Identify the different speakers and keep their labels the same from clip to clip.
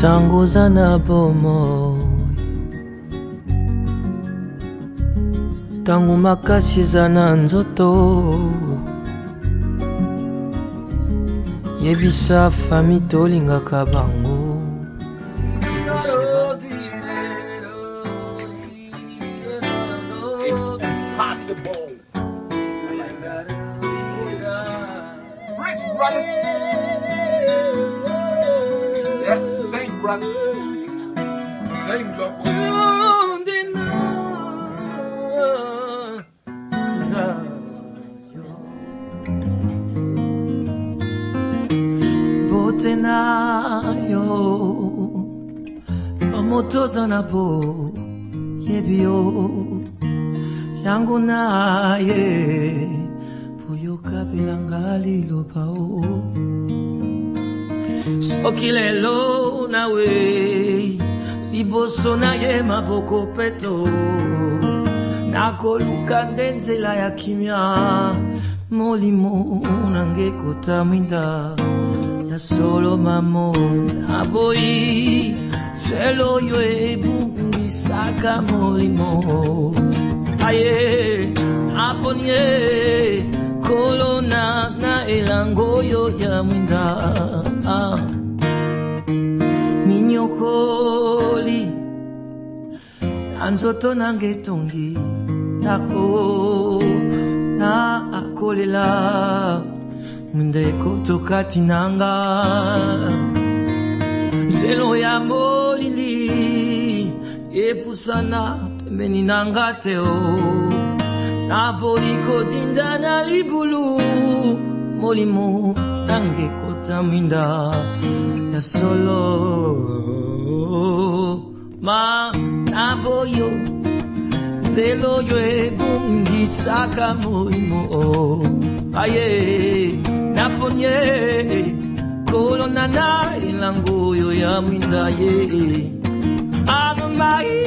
Speaker 1: Tangoza na bomo tangu makasi za na nzoto yebisa fami tolingaka bango
Speaker 2: It's impossible. Rich brother. Yes, same brother. Same local.
Speaker 1: Bote na yo omotoza na bo yebio yangu na ye puyoka bilanga lilobao soki lelo nawe liboso na ye maboko peto nakoluka nde nzela ya kimia molimo nange kotamwinda ya solo mamo naboyi selo yo ebungisaka molimo aye naponie kolona na elango yo ya mwinda minyokoli anzoto nange tongi nako na akolela mwinde kotoka tinanga zelo ya molili epusana pembeni nanga teo napoli kotinda na libulu molimo nange kota mwinda ya solo ma naboyo zelo yo ebungisaka molimo aye naponye kolona na ilango yo ya mwinda ye amamai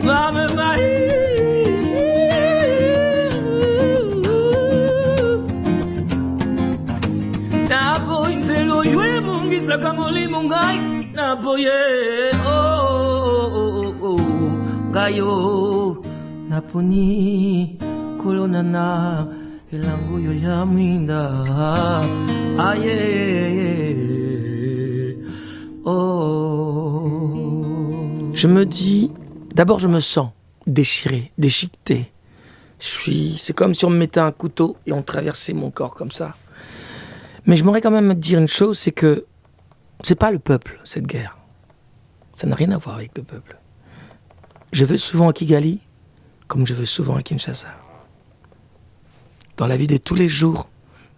Speaker 1: mamamai napo inzelo yo ebungisaka molimo ngai napoye gayo naponi kolona na elango yo ya mwinda aye oh. Je me dis, d'abord je me sens déchiré, déchiqueté. C'est comme si on me mettait un couteau et on traversait mon corps comme ça. Mais je m'aurais quand même à dire une chose, c'est que c'est pas le peuple, cette guerre. Ça n'a rien à voir avec le peuple. Je vais souvent à Kigali, comme je vais souvent à Kinshasa. Dans la vie de tous les jours,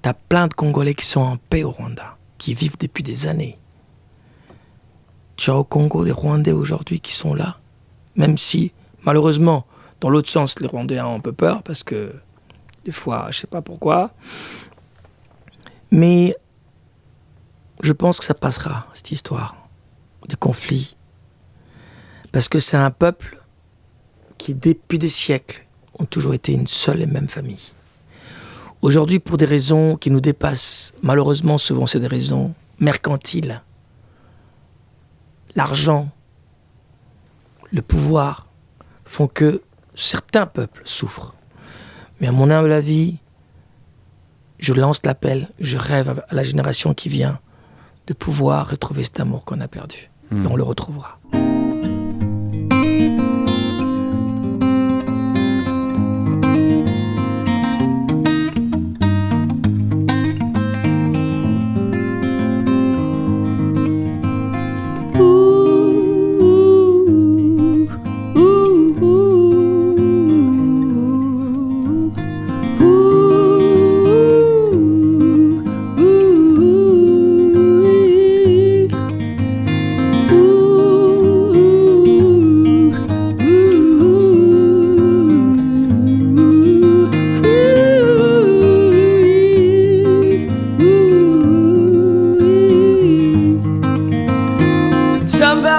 Speaker 1: t'as plein de Congolais qui sont en paix au Rwanda, qui vivent depuis des années. Tu as au Congo des Rwandais aujourd'hui qui sont là, même si, malheureusement, dans l'autre sens, les Rwandais ont un peu peur, parce que, des fois, je sais pas pourquoi. Mais je pense que ça passera, cette histoire de conflit. Parce que c'est un peuple qui, depuis des siècles, ont toujours été une seule et même famille. Aujourd'hui, pour des raisons qui nous dépassent, malheureusement, souvent c'est des raisons mercantiles. L'argent, le pouvoir font que certains peuples souffrent. Mais à mon humble avis, je lance l'appel, je rêve à la génération qui vient de pouvoir retrouver cet amour qu'on a perdu. Et on le retrouvera.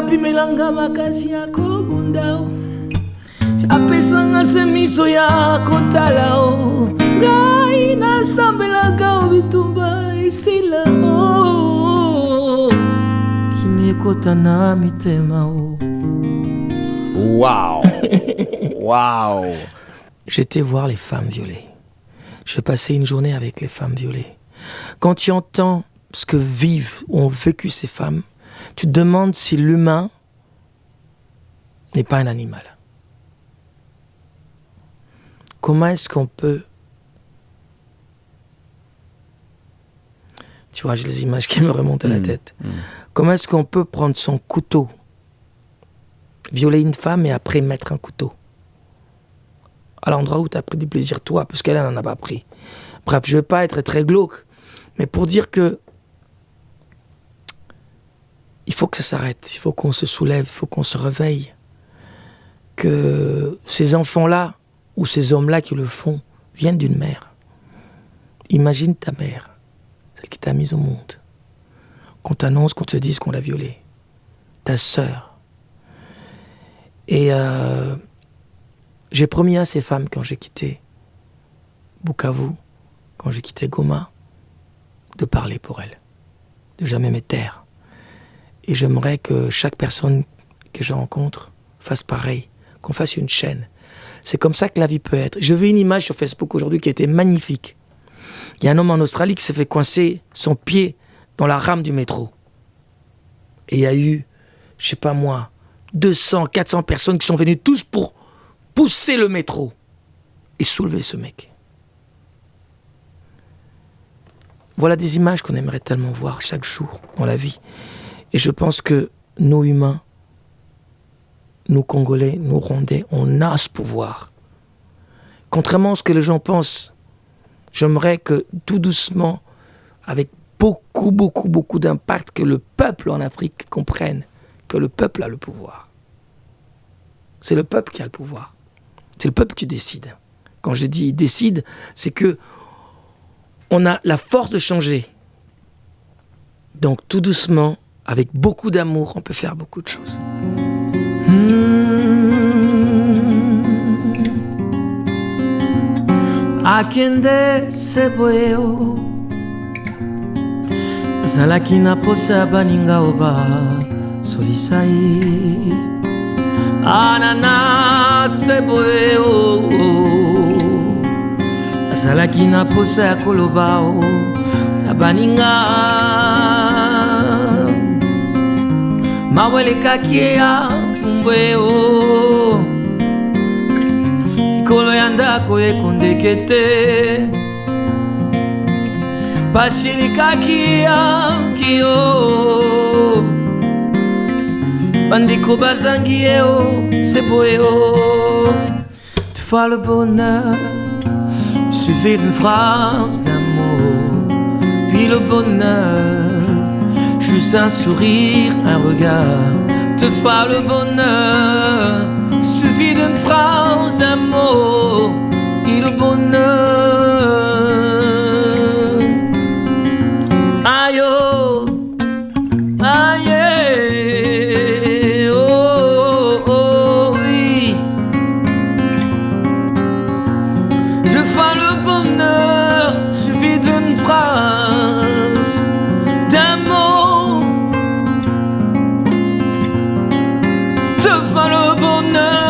Speaker 1: apimelanga makasi ya kobundao apesanga se miso ya kotalao ngai nasambelaka ekota na mitema o.
Speaker 3: Waouh. Waouh.
Speaker 1: J'étais voir les femmes violées. Je passais une journée avec les femmes violées. Quand tu entends ce que vivent ou ont vécu ces femmes, tu te demandes si l'humain n'est pas un animal. Comment est-ce qu'on peut... Tu vois, j'ai les images qui me remontent à la tête. Comment est-ce qu'on peut prendre son couteau, violer une femme et après mettre un couteau à l'endroit où tu as pris du plaisir toi, parce qu'elle n'en a pas pris. Bref, je ne veux pas être très glauque, mais pour dire que il faut que ça s'arrête, il faut qu'on se soulève, il faut qu'on se réveille, que ces enfants-là ou ces hommes-là qui le font viennent d'une mère. Imagine ta mère, celle qui t'a mise au monde, qu'on t'annonce, qu'on te dise qu'on l'a violée, ta sœur. Et j'ai promis à ces femmes quand j'ai quitté Bukavu, quand j'ai quitté Goma, de parler pour elles, de jamais me taire. Et j'aimerais que chaque personne que je rencontre fasse pareil, qu'on fasse une chaîne. C'est comme ça que la vie peut être. Je vis une image sur Facebook aujourd'hui qui était magnifique. Il y a un homme en Australie qui s'est fait coincer son pied dans la rame du métro. Et il y a eu, je sais pas moi, 200, 400 personnes qui sont venues tous pour pousser le métro et soulever ce mec. Voilà des images qu'on aimerait tellement voir chaque jour dans la vie. Et je pense que nous humains, nous Congolais, nous Rwandais, on a ce pouvoir. Contrairement à ce que les gens pensent, j'aimerais que tout doucement, avec beaucoup d'impact, que le peuple en Afrique comprenne que le peuple a le pouvoir. C'est le peuple qui a le pouvoir. C'est le peuple qui décide. Quand je dis décide, c'est que on a la force de changer. Donc tout doucement, avec beaucoup d'amour, on peut faire beaucoup de choses. Akende seboyo Zalaki na posa baninga oba Solisai Anana seboyo Zalaki na posa ya koloba na baninga Mawele kakia kumbweo Ikolo ya ndako ekondekete Pasini kakia kio Bandiko bazangi eo seboyo Tu vois le bonheur Suffit d'une phrase d'amour Puis le bonheur Juste un sourire, un regard Te faire le bonheur Suffit d'une phrase d'un mot Et le bonheur Aïe oh Aïe oh oh oui Je fais le bonheur Suffit d'une phrase d'un mot Te faire le bonheur